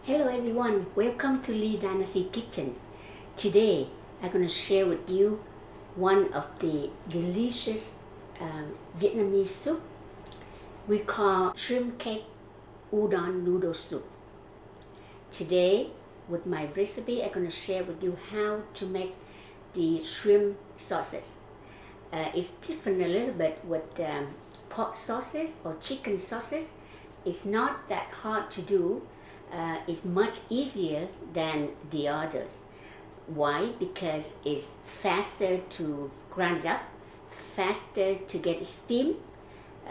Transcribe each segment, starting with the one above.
Hello everyone, welcome to Lee Dynasty Kitchen. Today I'm going to share with you one of the delicious Vietnamese soup we call shrimp cake udon noodle soup. Today with my recipe I'm going to share with you how to make the shrimp sauces. It's different a little bit with pork sauces or chicken sauces. It's not that hard to do. It's much easier than the others. Why? Because it's faster to grind it up, faster to get it steamed.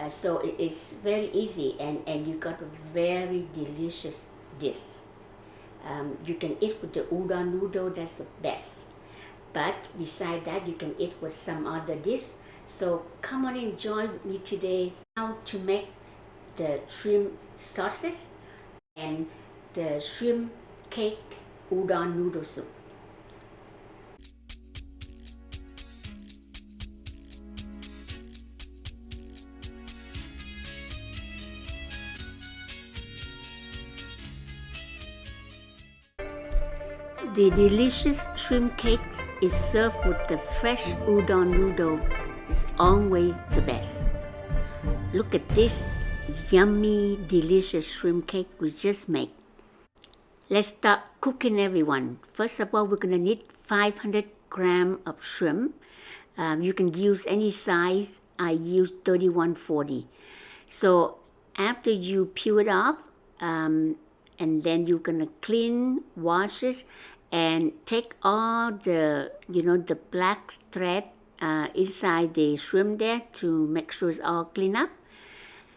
So it is very easy and you got a very delicious dish. You can eat with the udon noodle, that's the best. But beside that, you can eat with some other dish. So come on and join me today how to make the shrimp sauces and the shrimp cake udon noodle soup. The delicious shrimp cake is served with the fresh udon noodle. It's always the best. Look at this yummy, delicious shrimp cake we just made. Let's start cooking, everyone. First of all, we're going to need 500 grams of shrimp. You can use any size. I use 3140. So after you peel it off, and then you're going to clean, wash it, and take all the, the black thread inside the shrimp there to make sure it's all clean up.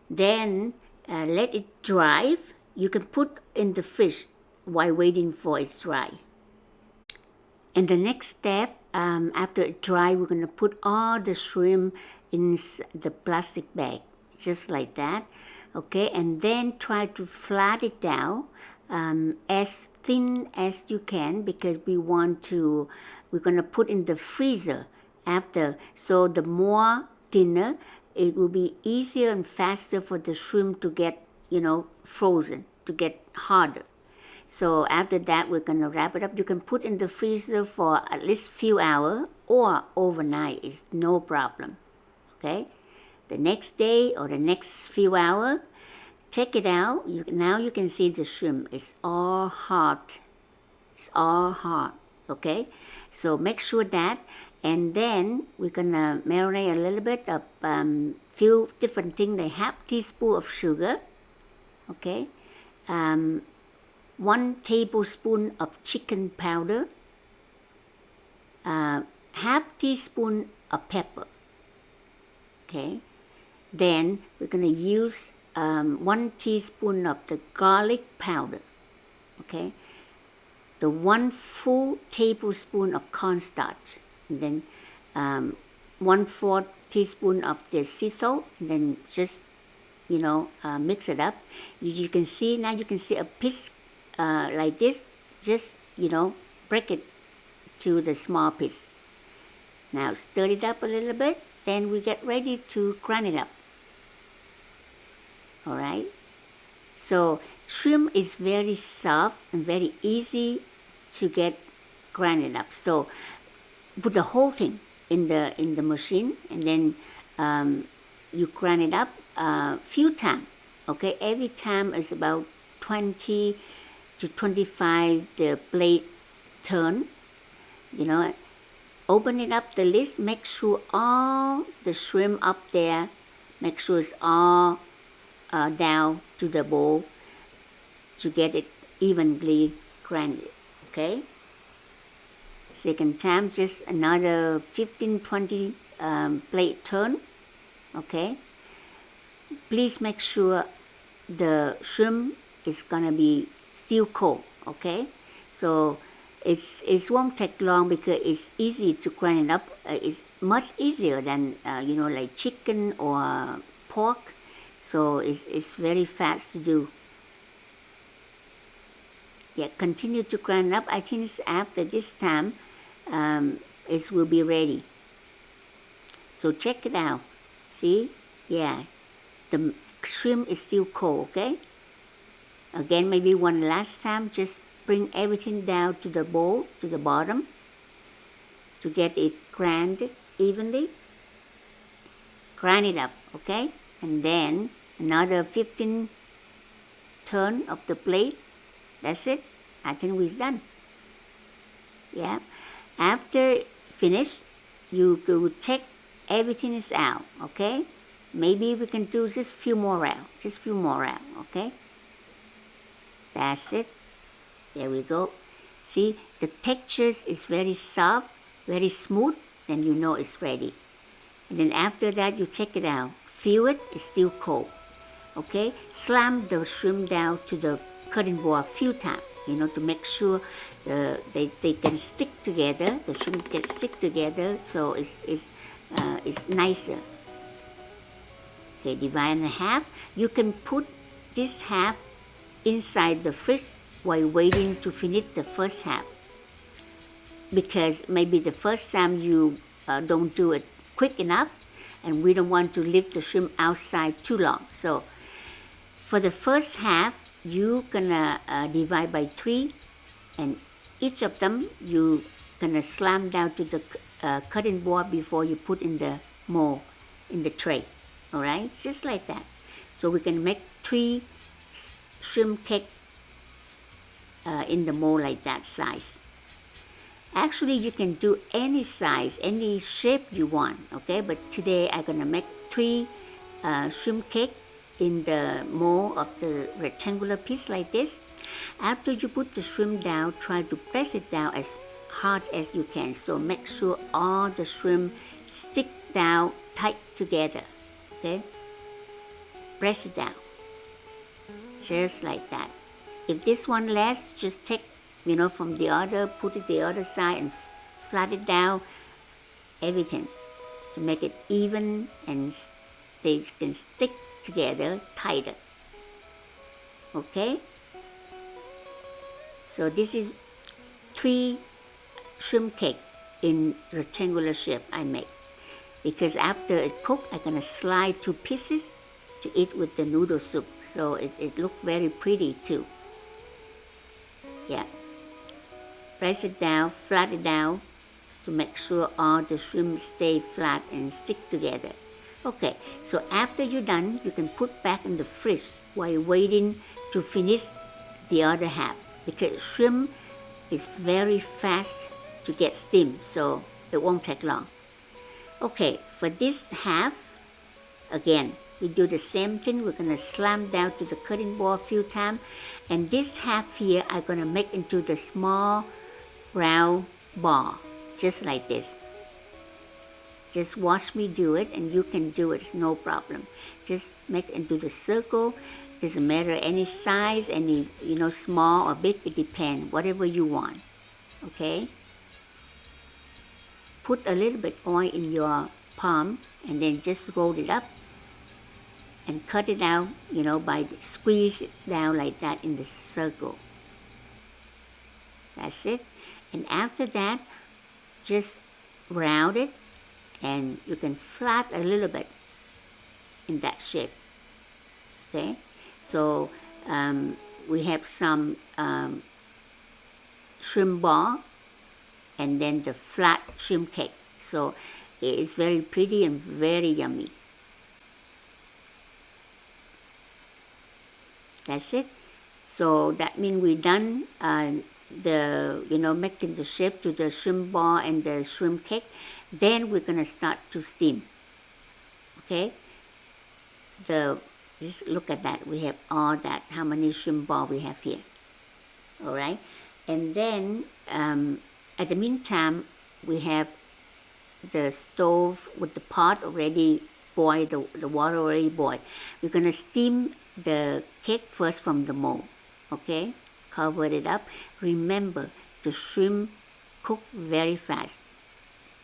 Then let it dry. You can put in the fridge while waiting for it to dry. And the next step, after it dry, we're going to put all the shrimp in the plastic bag, just like that. Okay, and then try to flat it down as thin as you can, because we're going to put in the freezer after. So the more thinner, it will be easier and faster for the shrimp to get, frozen, to get harder. So after that, we're going to wrap it up. You can put in the freezer for at least few hours or overnight. It's no problem. Okay? The next day or the next few hours, take it out. Now you can see the shrimp. It's all hard. It's all hard. Okay? So make sure that. And then we're going to marinate a little bit of few different things. Like half teaspoon of sugar. Okay? 1 tablespoon of chicken powder, half teaspoon of pepper. Okay, then we're going to use 1 teaspoon of the garlic powder. Okay, the 1 full tablespoon of cornstarch, and then 1/4 teaspoon of the sea salt, and then just mix it up. You can see now. You can see a piece. Like this, just break it to the small piece. Now stir it up a little bit, then we get ready to grind it up. Alright, so shrimp is very soft and very easy to get grinded up. So put the whole thing in the machine, and then you grind it up a few times. Okay, every time is about 20 to 25 the blade turn. Open it up the lid, make sure all the shrimp up there, make sure it's all down to the bowl to get it evenly grinded. Okay, second time, just another 15-20 blade turn. Okay, please make sure the shrimp is gonna be still cold. Okay, so it won't take long because it's easy to grind it up. It's much easier than like chicken or pork, so it's very fast to do. Yeah, continue to grind up. I think after this time it will be ready. So check it out. See, yeah, the shrimp is still cold. Okay, Again, maybe one last time, just bring everything down to the bowl, to the bottom, to get it grinded evenly. Grind it up, okay? And then another 15 turn of the plate. That's it. I think we're done. Yeah. After finish, you could take everything is out, okay? Maybe we can do just few more rounds, okay? That's it. There we go. See, the texture is very soft, very smooth, then you know it's ready. And then after that, you take it out. Feel it, it's still cold. Okay? Slam the shrimp down to the cutting board a few times, to make sure they can stick together. The shrimp can stick together, so it's nicer. Okay, divide in half. You can put this half inside the fridge while waiting to finish the first half, because maybe the first time you don't do it quick enough, and we don't want to leave the shrimp outside too long. So for the first half, you gonna divide by 3, and each of them you gonna slam down to the cutting board before you put in the mold, in the tray. All right, just like that. So we can make 3 shrimp cake in the mold like that size. Actually, you can do any size, any shape you want, okay? But today I'm gonna make 3 shrimp cake in the mold of the rectangular piece like this. After you put the shrimp down, try to press it down as hard as you can. So make sure all the shrimp stick down tight together, okay? Press it down, just like that. If this one less, just take, from the other, put it the other side and flat it down, everything, to make it even and they can stick together tighter. Okay? So this is 3 shrimp cake in rectangular shape I make. Because after it cooked, I'm gonna slide 2 pieces to eat with the noodle soup. So it looks very pretty too. Yeah. Press it down, flat it down to make sure all the shrimp stay flat and stick together. Okay, so after you're done, you can put back in the fridge while waiting to finish the other half, because shrimp is very fast to get steamed, so it won't take long. Okay, for this half, again, we do the same thing. We're gonna slam down to the cutting board a few times, and this half here I'm gonna make into the small round ball, just like this. Just watch me do it, and you can do it, it's no problem. Just make it into the circle. Doesn't matter any size, any small or big, it depends, whatever you want. Okay? Put a little bit oil in your palm and then just roll it up and cut it out, by squeeze it down like that in the circle. That's it. And after that, just round it, and you can flat a little bit in that shape. Okay? So we have some shrimp ball and then the flat shrimp cake. So it is very pretty and very yummy. That's it. So that means we're done making the shape to the shrimp ball and the shrimp cake. Then we're gonna start to steam. Okay? Just look at that. We have all that. How many shrimp ball we have here? All right. And then at the meantime, we have the stove with the pot already boiled. The water already boiled. We're gonna steam the cake first from the mold. Okay? Cover it up. Remember, the shrimp cook very fast.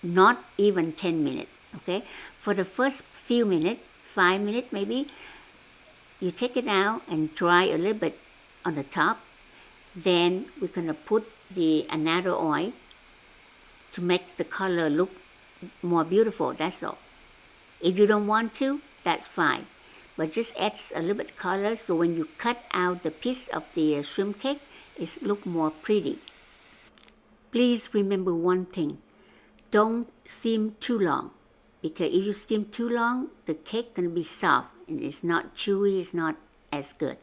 Not even 10 minutes. Okay? For the first few minutes, 5 minutes maybe, you take it out and dry a little bit on the top. Then we're gonna put another oil to make the color look more beautiful. That's all. If you don't want to, that's fine. but just adds a little bit color, so when you cut out the piece of the shrimp cake, it look more pretty. Please remember one thing, don't steam too long, because if you steam too long, the cake can be soft and it's not chewy, it's not as good.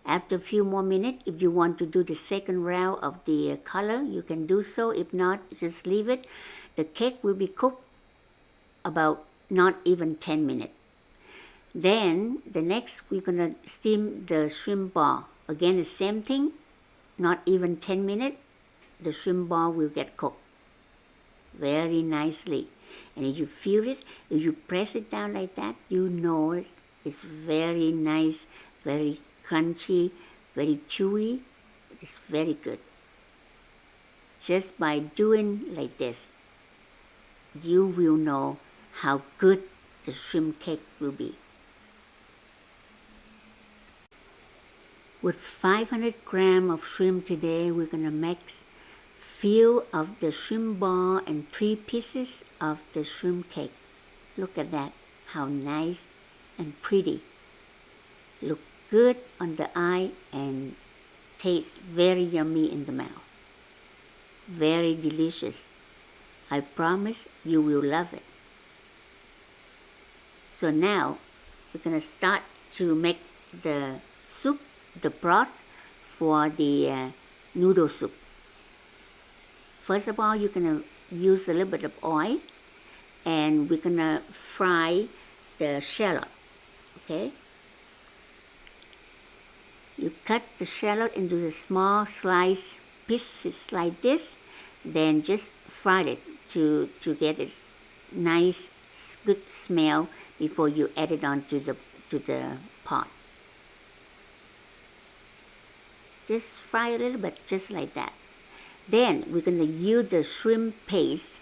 After a few more minutes, if you want to do the second round of the color, you can do so. If not, just leave it. The cake will be cooked about not even 10 minutes. Then the next, we're gonna steam the shrimp ball. Again, the same thing, not even 10 minutes, the shrimp ball will get cooked very nicely. And if you feel it, if you press it down like that, you know it's very nice, very crunchy, very chewy. It's very good. Just by doing like this, you will know how good the shrimp cake will be. With 500 grams of shrimp today, we're gonna mix few of the shrimp ball and 3 pieces of the shrimp cake. Look at that, how nice and pretty. Look good on the eye and tastes very yummy in the mouth. Very delicious. I promise you will love it. So now we're gonna start to make the soup, the broth for the noodle soup. First of all, you're gonna use a little bit of oil, and we're gonna fry the shallot. Okay? You cut the shallot into the small slice pieces like this, then just fry it to get a nice, good smell before you add it on to the pot. Just fry a little bit, just like that. Then we're going to use the shrimp paste.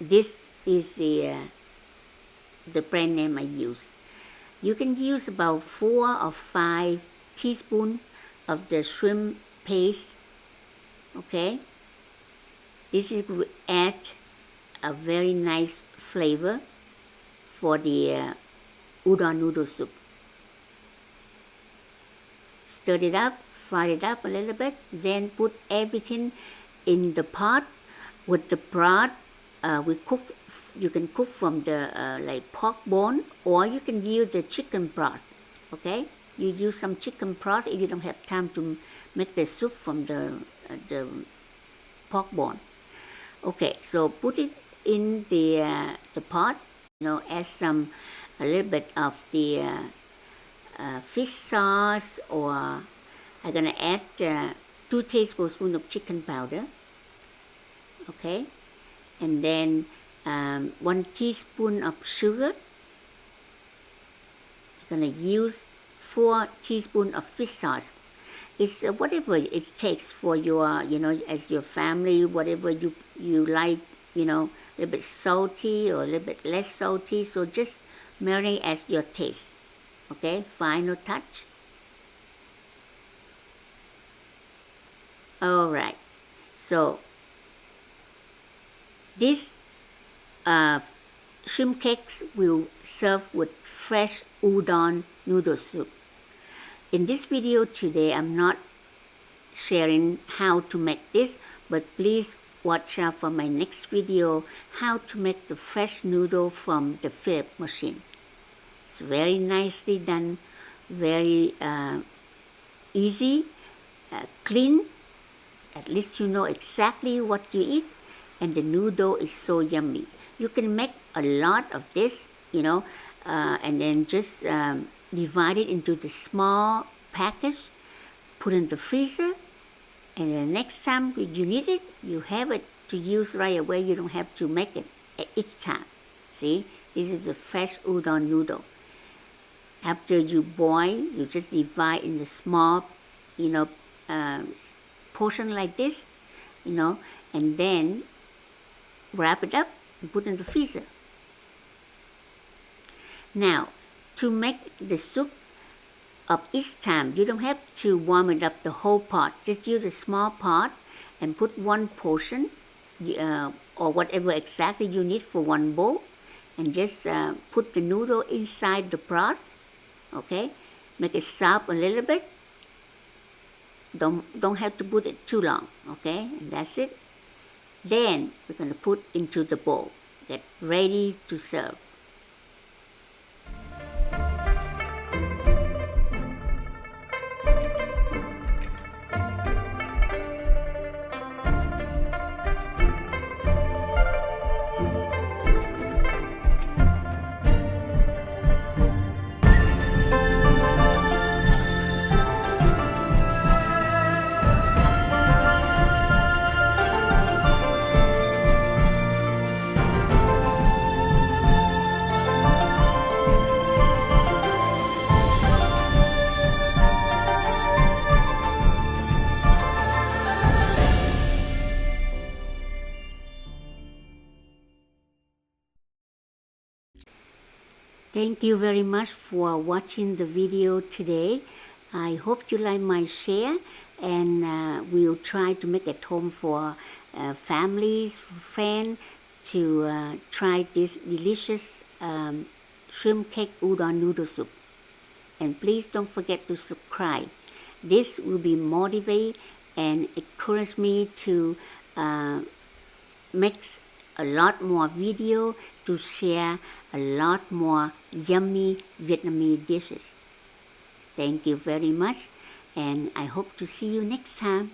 This is the brand name I use. You can use about 4 or 5 teaspoons of the shrimp paste. Okay? This is will add a very nice flavor for the udon noodle soup. Stir it up, fry it up a little bit, then put everything in the pot with the broth. You can cook from the like pork bone, or you can use the chicken broth. Okay, you use some chicken broth if you don't have time to make the soup from the pork bone. Okay, so put it in the pot. Add a little bit of the fish sauce, or I'm gonna add 2 tablespoons of chicken powder. Okay, and then 1 teaspoon of sugar. I'm gonna use 4 teaspoons of fish sauce. It's whatever it takes for your, as your family, whatever you like, a little bit salty or a little bit less salty. So just marinate as your taste. Okay, final touch. All right, so this shrimp cakes will serve with fresh udon noodle soup. In this video today, I'm not sharing how to make this, but please watch out for my next video, how to make the fresh noodle from the PHILLIP machine. It's very nicely done, very easy, clean. At least you know exactly what you eat, and the noodle is so yummy. You can make a lot of this, and then just divide it into the small package, put in the freezer, and the next time you need it, you have it to use right away. You don't have to make it each time. See, this is a fresh udon noodle. After you boil, you just divide in the small, portion like this, and then wrap it up and put in the freezer. Now, to make the soup of each time, you don't have to warm it up the whole pot. Just use a small pot and put 1 portion, or whatever exactly you need for 1 bowl, and just put the noodle inside the broth, Okay, make it soft a little bit. Don't have to put it too long. Okay, and that's it. Then we're going to put into the bowl. Get ready to serve. Thank you very much for watching the video today. I hope you like my share, and we'll try to make it home for families, friends to try this delicious shrimp cake udon noodle soup. And please don't forget to subscribe. This will be motivate and encourage me to make a lot more video to share a lot more yummy Vietnamese dishes. Thank you very much, and I hope to see you next time.